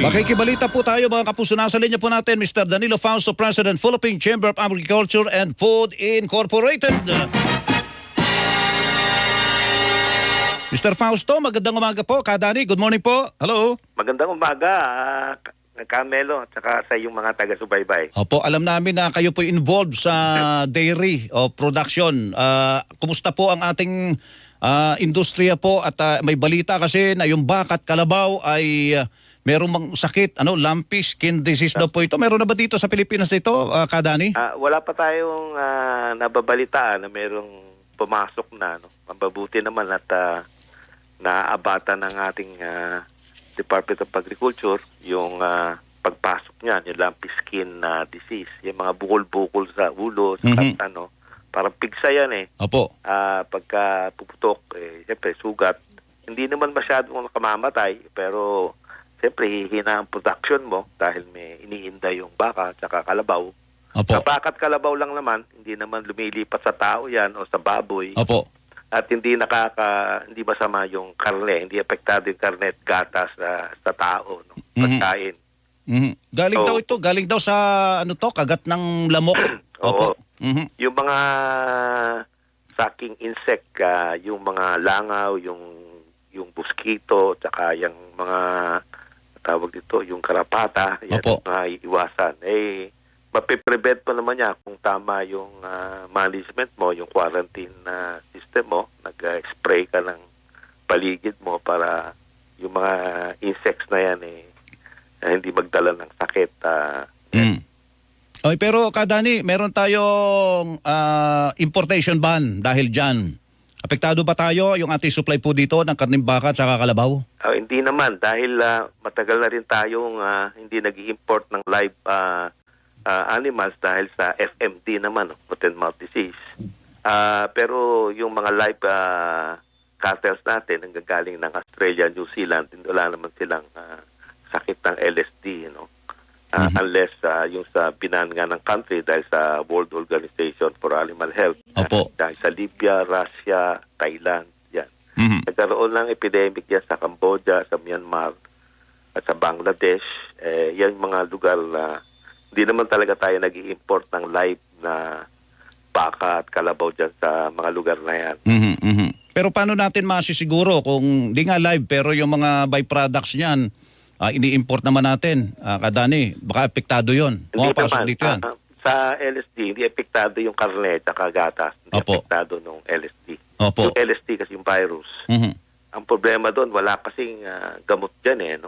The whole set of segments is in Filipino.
Makikibalita po tayo mga kapuso. Nasa linya po natin Mr. Danilo Fausto, President, Philippine Chamber of Agriculture and Food Incorporated. Mr. Fausto, magandang umaga po. Kadani, good morning po. Hello. Magandang umaga, Camelo, at saka sa iyong mga taga-subaybay. Opo, alam namin na kayo po involved sa dairy o production. Kumusta po ang ating industriya po? At may balita kasi na yung baka at kalabaw ay merong sakit, lumpy skin disease daw po ito. Meron na ba dito sa Pilipinas ito, Kadani? Wala pa tayong nababalitaan na merong pumasok na. Mababuti naman at naabata ng ating Department of Agriculture yung pagpasok niyan, yung lumpy skin disease, yung mga bukol-bukol sa ulo, sa parang pigsa yan eh. Opo. Pagka puputok, siyempre sugat. Hindi naman masyadong nakamamatay, pero siyempre hihina ang production mo dahil may iniinda yung baka at saka kalabaw. Opo. Sa baka at kalabaw lang naman, hindi naman lumilipat sa tao yan o sa baboy. Opo. At hindi masama yung karne, hindi apektado yung karne at gatas sa tao, pagkain. Galing daw sa kagat ng lamok. Opo. Yung mga sucking insect, yung mga langaw, yung mosquito, tsaka yung mga tawag dito, yung karapata, yan ang iwasan. Mapiprevent pa naman niya kung tama yung management mo, yung quarantine system mo, nag-spray ka ng paligid mo para yung mga insects na yan hindi magdala ng sakit. Okay, pero Kadani, meron tayong importation ban dahil dyan. Apektado ba tayo yung ating supply po dito ng karning baka at saka kalabaw? Hindi naman dahil matagal na rin tayong hindi nag-import ng live animals dahil sa FMD naman, foot and mouth disease. Pero yung mga live cattle natin ang gagaling ng Australia, New Zealand, wala naman silang sakit ng LSD, unless yung sa binan nga ng country dahil sa World Organization for Animal Health. Dahil sa Libya, Russia, Thailand, yan. Nagkaroon ng epidemic yan sa Cambodia, sa Myanmar, at sa Bangladesh. Yan mga lugar na hindi naman talaga tayo nag-i-import ng live na baka at kalabaw dyan sa mga lugar na yan. Pero paano natin masisiguro kung di nga live pero yung mga byproducts niyan, ini-import naman natin, Kadani, baka apektado yun. Pumapasok dito yan. Sa LSD, hindi apektado yung karne at gatas. Hindi apektado nung LSD. Yung LSD kasi yung virus. Ang problema doon, wala kasing gamot dyan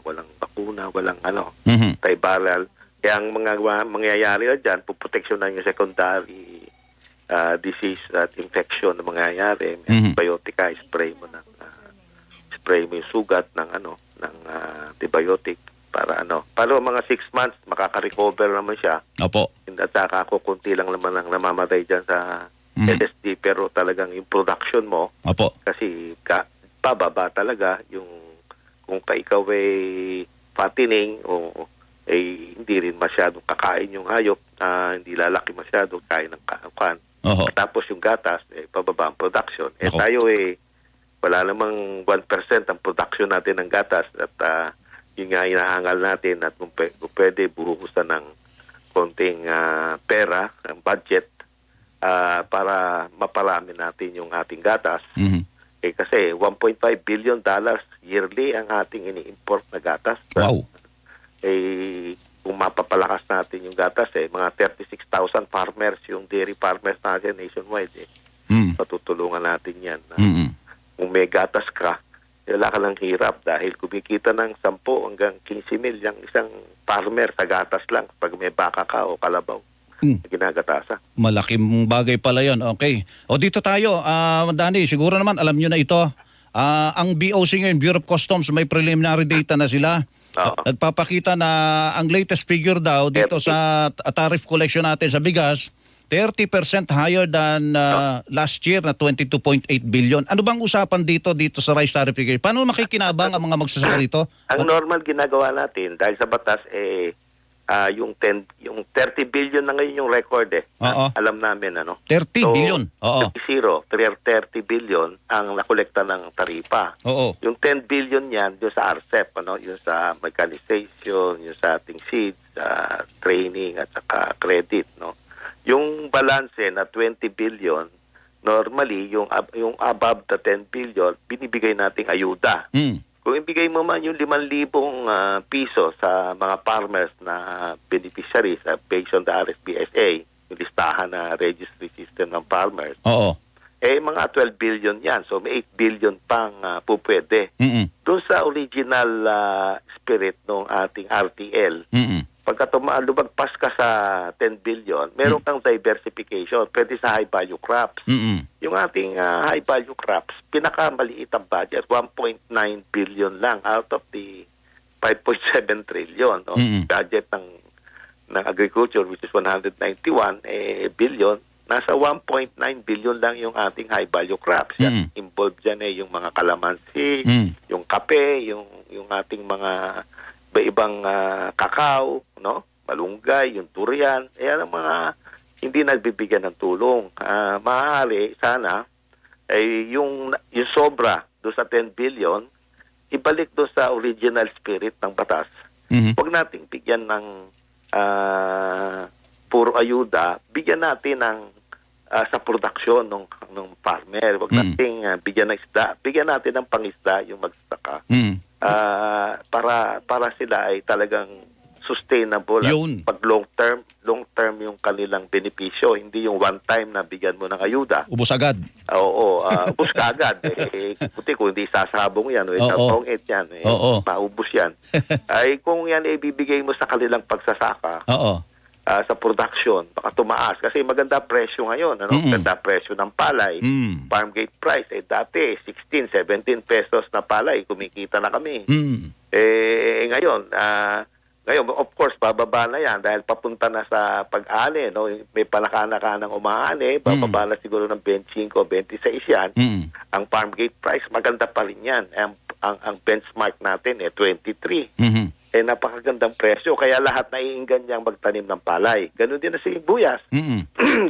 walang bakuna, walang antiviral. Kaya ang mga mangyayari dyan, puproteksyonan yung secondary disease at infection na mangyayari. Antibiotic spray mo yung sugat ng antibiotic para mga 6 months makaka-recover naman siya. At saka kunti lang naman ang namamatay dyan sa LSD, pero talagang yung production mo kasi pababa talaga yung kung ikaw ay fattening o hindi rin masyadong kakain yung hayop, hindi lalaki masyado, kain ng kan. Tapos yung gatas pababa ang production. Tayo wala namang 1% ang production natin ng gatas at yun nga inaangal natin at kung pwede buhusan ng konting pera, ang budget para maparami natin yung ating gatas. Kasi $1.5 billion yearly ang ating ini-import na gatas. Wow. Kung mapapalakas natin yung gatas, mga 36,000 farmers, yung dairy farmers natin nationwide, patutulungan natin yan. Kung may gatas ka, wala ka lang hirap dahil kumikita ng 10 hanggang 15 mil yung isang farmer sa gatas lang pag may baka ka o kalabaw. Ginagatasan. Malaking bagay pala yun. Okay. O dito tayo, Dani, siguro naman alam nyo na ito. Ang BOC ngayon, Bureau of Customs, may preliminary data na sila. Nagpapakita na ang latest figure daw dito sa tariff collection natin sa bigas, 30% higher than last year na 22.8 billion. Ano bang usapan dito sa rice tariff figure? Paano makikinabang ang mga magsasaka rito? Ang normal ginagawa natin dahil sa batas yung 30 billion na ngayon yung record alam namin 30 billion. Oo. 30 billion ang nakolekta ng taripa. Oo. Yung 10 billion yan yung sa RCEP, yung sa mechanization, yung sa ating seeds, training at saka credit, Yung balance na 20 billion, normally yung above the 10 billion binibigay nating ayuda. Kung ibigay mo man yung 5,000 piso sa mga farmers na beneficiaries based on the RSBSA, yung listahan na registry system ng farmers, mga 12 billion yan. So may 8 billion pang pupwede. Doon sa original spirit ng ating RTL, pagka lumagpas ka sa 10 billion, meron kang diversification. Pwede sa high-value crops. Yung ating high-value crops, pinakamaliit ang budget, 1.9 billion lang out of the 5.7 trillion. Budget ng agriculture, which is 191 billion. Nasa 1.9 billion lang yung ating high-value crops. Yan, involved dyan yung mga kalamansi, yung kape, yung ating mga ibang kakao, malunggay, yung durian, ang mga hindi nagbibigyan ng tulong. Maaari sana ay yung sobra do sa 10 billion ibalik do sa original spirit ng batas. Huwag nating bigyan ng puro ayuda, bigyan natin ng sa produksyon ng farmer. Huwag nating bigyan ng isda, bigyan natin ng pangisda yung magsasaka. Para sila ay talagang sustainable at pag long term yung kanilang benepisyo, hindi yung one time na bigyan mo ng ayuda. Ubos agad. Oo, ubos ka agad. Kung hindi sasabong yan, sabong yan, maubos yan. Ay kung yan ibibigay mo sa kanilang pagsasaka, sa production, baka tumaas. Kasi maganda presyo ngayon. Maganda presyo ng palay. Farm gate price, dati 16, 17 pesos na palay, kumikita na kami. Ngayon, of course, bababa na yan dahil papunta na sa pag-ani. May panakana-kanang umaani, bababa na siguro ng 25, 26 yan. Ang farm gate price, maganda pa rin yan. Ang benchmark natin, 23. Napakagandang presyo. Kaya lahat naiinggan niyang magtanim ng palay. Ganon din na sibuyas.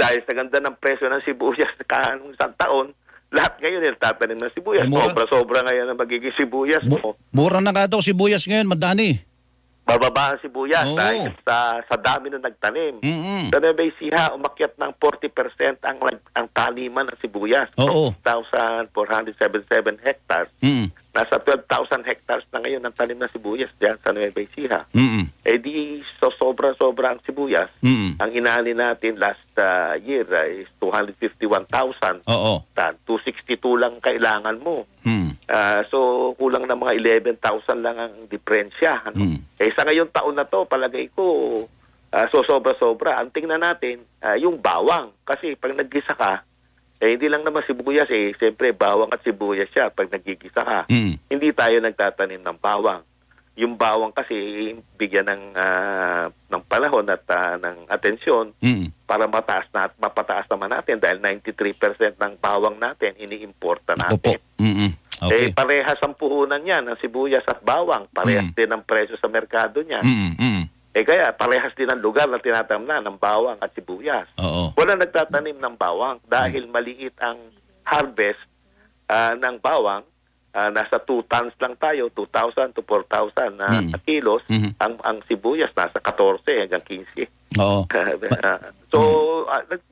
Dahil sa ganda ng presyo ng sibuyas kanong isang taon, lahat ngayon tatanim ng sibuyas. Sobra-sobra ngayon ang magiging sibuyas. Mura na nga daw sibuyas ngayon, Madani. Bababa ang sibuyas dahil sa dami na nagtanim. Sa Nueva Ecija, umakyat ng 40% ang taniman ng sibuyas. 1,477 hectares. Nasa 12,000 hectares na ngayon ang tanim ng sibuyas dyan sa Nueva Ecija. Sobra-sobra ang sibuyas. Ang inani natin last year is 251,000. 262 lang kailangan mo. So kulang na mga 11,000 lang ang diferensya. Sa ngayong taon na to, palagay ko, sobra-sobra. Ang tingnan natin, yung bawang. Kasi pag naggisa ka, hindi lang naman sibuyas siyempre bawang at sibuyas siya pag nagigisa ka. Hindi tayo nagtatanim ng bawang. Yung bawang kasi bigyan ng panahon at ng atensyon para mapataas naman natin dahil 93% ng bawang natin iniimporta natin. Parehas ang puhunan niyan, ang sibuyas at bawang. Parehas din ang presyo sa merkado niyan. Kaya parehas din ang lugar na tinatamnan ng bawang at sibuyas. Wala nagtatanim ng bawang dahil maliit ang harvest ng bawang. Nasa 2 tons lang tayo, 2,000 to 4,000 na kilos. Ang sibuyas nasa 14 hanggang 15.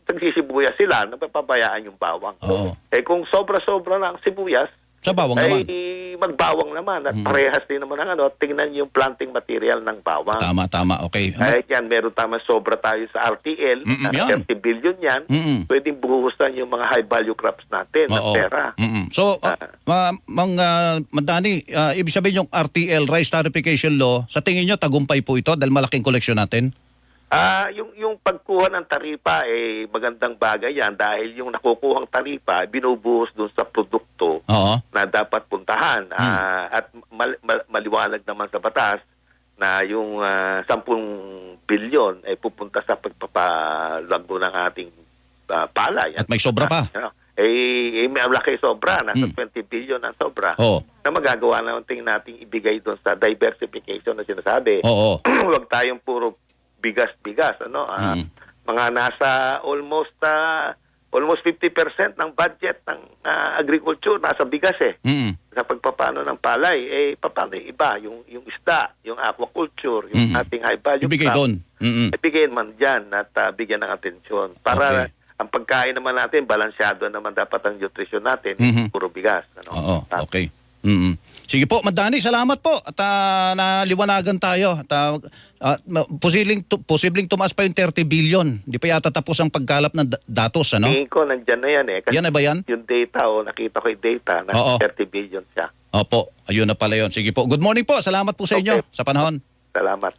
Nagsisibuyas sila, napapabayaan yung bawang. Kung sobra-sobra na ang sibuyas, sa bawang naman. Magbawang naman. At parehas din naman ang tingnan yung planting material ng bawang. Tama. Okay. Yan, meron sobra tayo sa RTL. 30 billion yan. Pwedeng buhusan yung mga high-value crops natin ng pera. So, Madani, ibig sabihin yung RTL, Rice Tarification Law, sa tingin nyo, tagumpay po ito dahil malaking koleksyon natin? Yung pagkuha ng taripa magandang bagay yan dahil yung nakukuhang taripa binubuhos doon sa produkto na dapat puntahan at maliwanag naman sa batas na yung 10 bilyon ay pupunta sa pagpapalago ng ating palay. At may sobra pa. May malaki sobra, nasa 20 billion ang sobra na magagawa natin ibigay doon sa diversification na sinasabi. Huwag tayong puro bigas, ano? Mga nasa almost 50% ng budget ng agriculture nasa bigas sa pagpapano ng palay. Paano yung iba? Yung isda, yung aquaculture, yung ating high value ibigay doon. Ibigay man dyan at bigyan ng atensyon. Para ang pagkain naman natin, balansyado naman dapat ang nutrition natin, puro bigas. Ano? Oo, okay. Sige po, Madani, salamat po at naliwanagan tayo. At posibleng tumaas pa yung 30 billion. Hindi pa yata tapos ang pagkalap ng datos, ano? Tingin ko nandyan na yan Kasi yan na ba yan? Yung data, nakita ko yung data na 30 billion siya. Opo, ayun na pala yun. Sige po. Good morning po. Salamat po sa inyo sa panahon. Salamat.